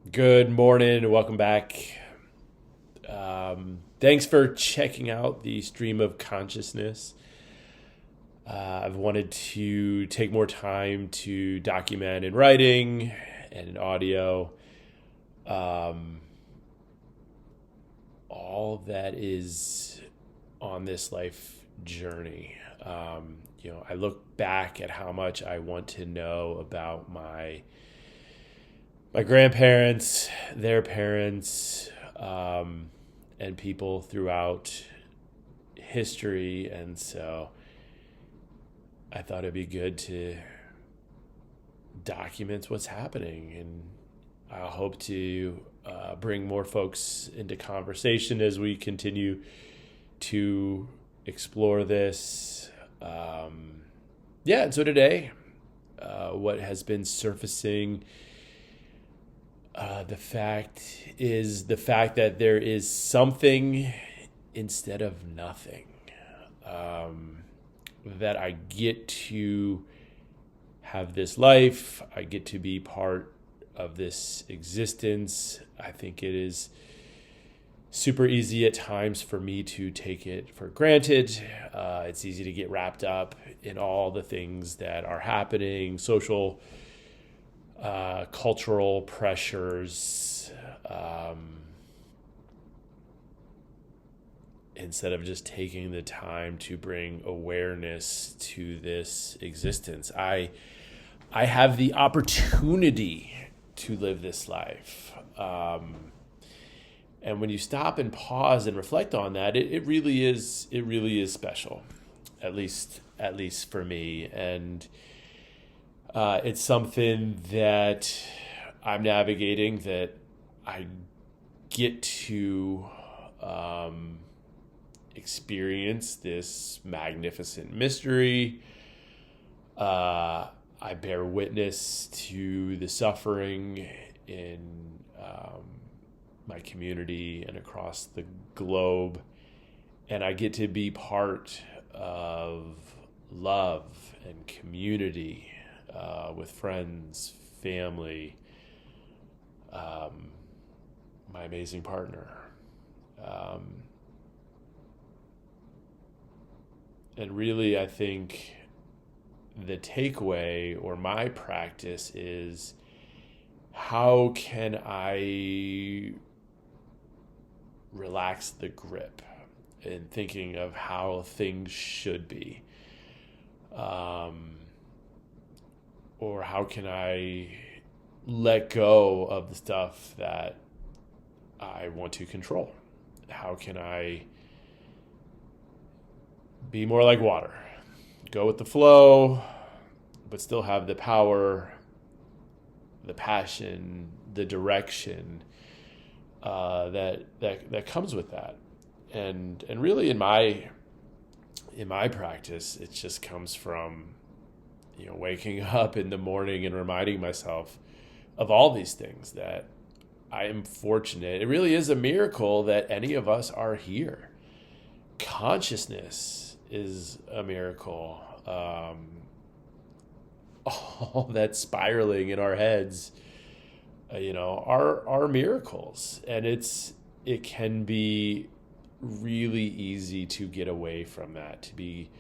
Good morning. Welcome back. Thanks for checking out the stream of consciousness. I've wanted to take more time to document in writing and in audio um, all that is on this life journey. I look back at how much I want to know about my grandparents, their parents, and people throughout history. And so I thought it'd be good to document what's happening. And I hope to bring more folks into conversation as we continue to explore this. And so today, what has been surfacing, the fact that there is something instead of nothing. That I get to have this life, I get to be part of this existence. I think it is super easy at times for me to take it for granted. It's easy to get wrapped up in all the things that are happening, social, cultural pressures, instead of just taking the time to bring awareness to this existence. I have the opportunity to live this life. And when you stop and pause and reflect on that, it really is special, at least for me. And it's something that I'm navigating, that I get to experience this magnificent mystery. I bear witness to the suffering in my community and across the globe. And I get to be part of love and community with friends, family, my amazing partner. And really, I think the takeaway or my practice is, how can I relax the grip in thinking of how things should be? Or how can I let go of the stuff that I want to control? How can I be more like water? Go with the flow, but still have the power, the passion, the direction that comes with that. And really, in my practice, it just comes from waking up in the morning and reminding myself of all these things, that I am fortunate. It really is a miracle that any of us are here. Consciousness is a miracle. All that spiraling in our heads, are miracles, and it can be really easy to get away from that, to be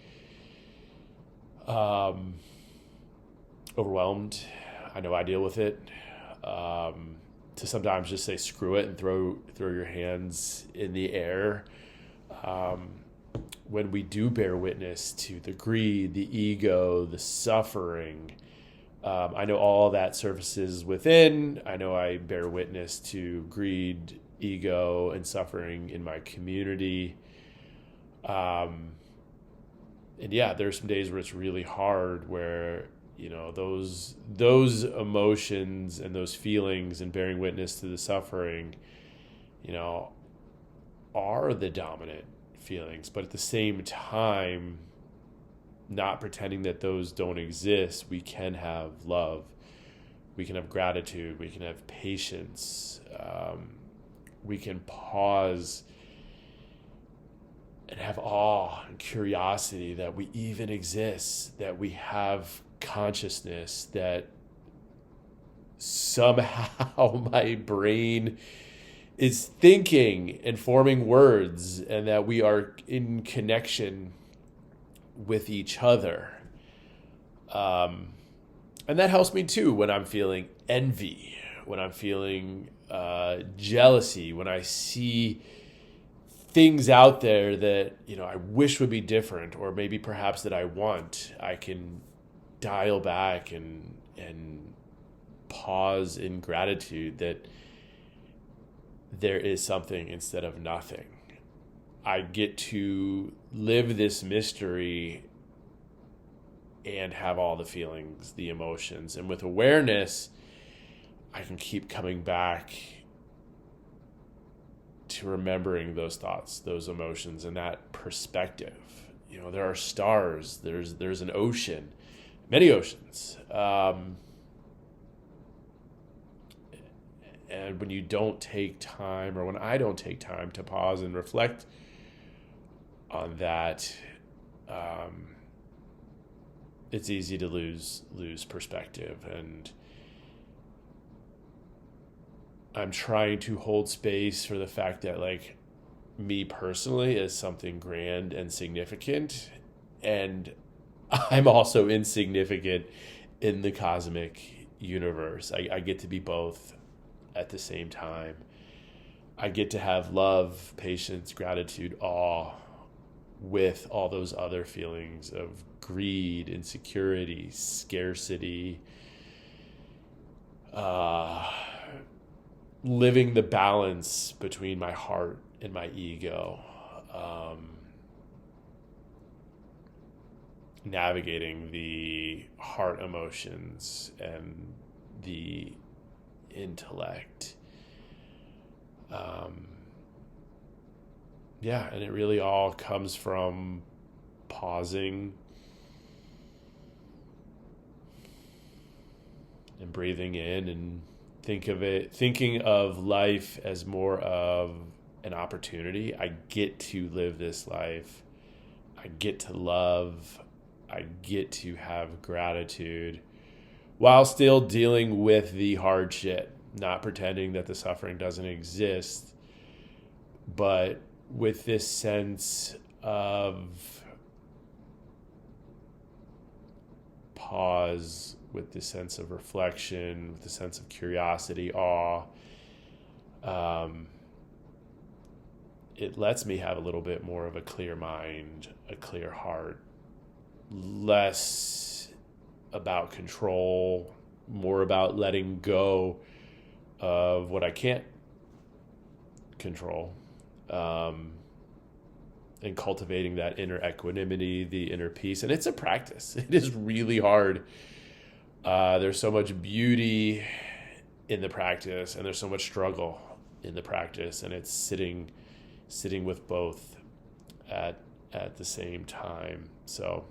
overwhelmed. I know I deal with it. To sometimes just say screw it and throw your hands in the air. When we do bear witness to the greed, the ego, the suffering, I know all that surfaces within. I know I bear witness to greed, ego, and suffering in my community. And yeah, there's some days where it's really hard, where those emotions and those feelings and bearing witness to the suffering, are the dominant feelings. But at the same time, not pretending that those don't exist, we can have love, we can have gratitude, we can have patience, we can pause and have awe and curiosity that we even exist, that we have consciousness, that somehow my brain is thinking and forming words, and that we are in connection with each other. And that helps me too when I'm feeling envy, when I'm feeling jealousy, when I see things out there that, I wish would be different, or maybe perhaps that I want. I can dial back and pause in gratitude that there is something instead of nothing. I get to live this mystery and have all the feelings, the emotions. And with awareness, I can keep coming back to remembering those thoughts, those emotions, and that perspective. There are stars, there's an ocean, many oceans. And when you don't take time, or when I don't take time to pause and reflect on that, it's easy to lose perspective. And I'm trying to hold space for the fact that, like, me personally is something grand and significant, and I'm also insignificant in the cosmic universe. I get to be both at the same time. I get to have love, patience, gratitude, awe, with all those other feelings of greed, insecurity, scarcity, living the balance between my heart and my ego, navigating the heart emotions and the intellect. And it really all comes from pausing and breathing in, and thinking of life as more of an opportunity. I get to live this life. I get to love. I get to have gratitude while still dealing with the hard shit, not pretending that the suffering doesn't exist, but with this sense of pause, with the sense of reflection, with the sense of curiosity, awe. It lets me have a little bit more of a clear mind, a clear heart, less about control, more about letting go of what I can't control, and cultivating that inner equanimity, the inner peace. And it's a practice. It is really hard. There's so much beauty in the practice, and there's so much struggle in the practice, and it's sitting with both at the same time. So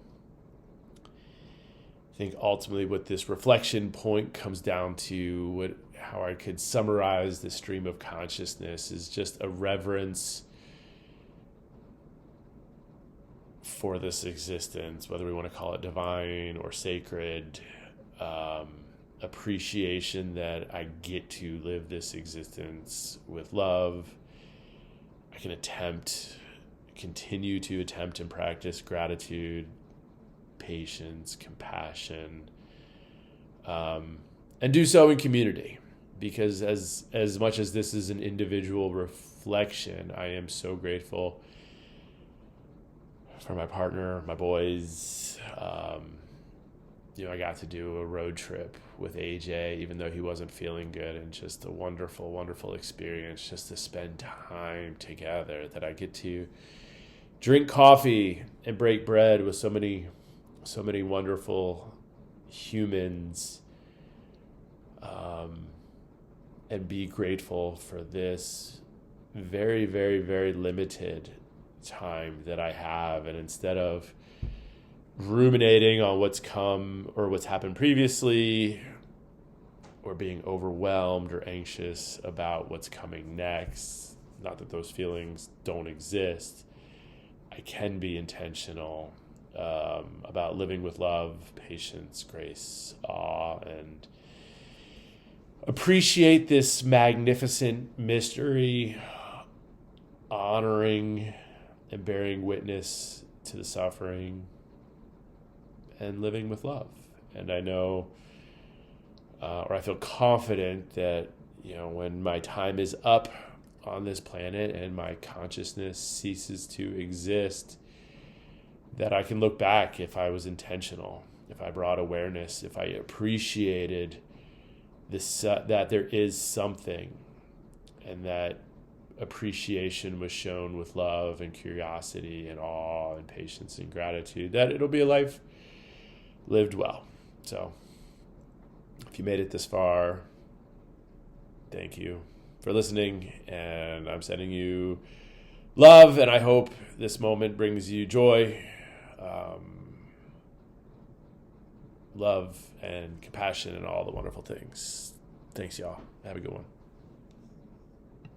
I think ultimately what this reflection point comes down to, how I could summarize the stream of consciousness, is just a reverence for this existence, whether we want to call it divine or sacred, appreciation that I get to live this existence with love. I can continue to attempt and practice gratitude, patience, compassion, and do so in community. Because as much as this is an individual reflection, I am so grateful for my partner, my boys. I got to do a road trip with AJ, even though he wasn't feeling good, and just a wonderful, wonderful experience just to spend time together, that I get to drink coffee and break bread with so many wonderful humans, and be grateful for this very, very, very limited time that I have. And instead of ruminating on what's come or what's happened previously, or being overwhelmed or anxious about what's coming next, not that those feelings don't exist, I can be intentional about living with love, patience, grace, awe, and appreciate this magnificent mystery, honoring and bearing witness to the suffering and living with love. And I know, or I feel confident that, when my time is up on this planet and my consciousness ceases to exist, that I can look back if I was intentional, if I brought awareness, if I appreciated this, that there is something, and that appreciation was shown with love and curiosity and awe and patience and gratitude, that it'll be a life lived well. So if you made it this far, thank you for listening, and I'm sending you love, and I hope this moment brings you joy, love, and compassion, and all the wonderful things. Thanks, y'all. Have a good one.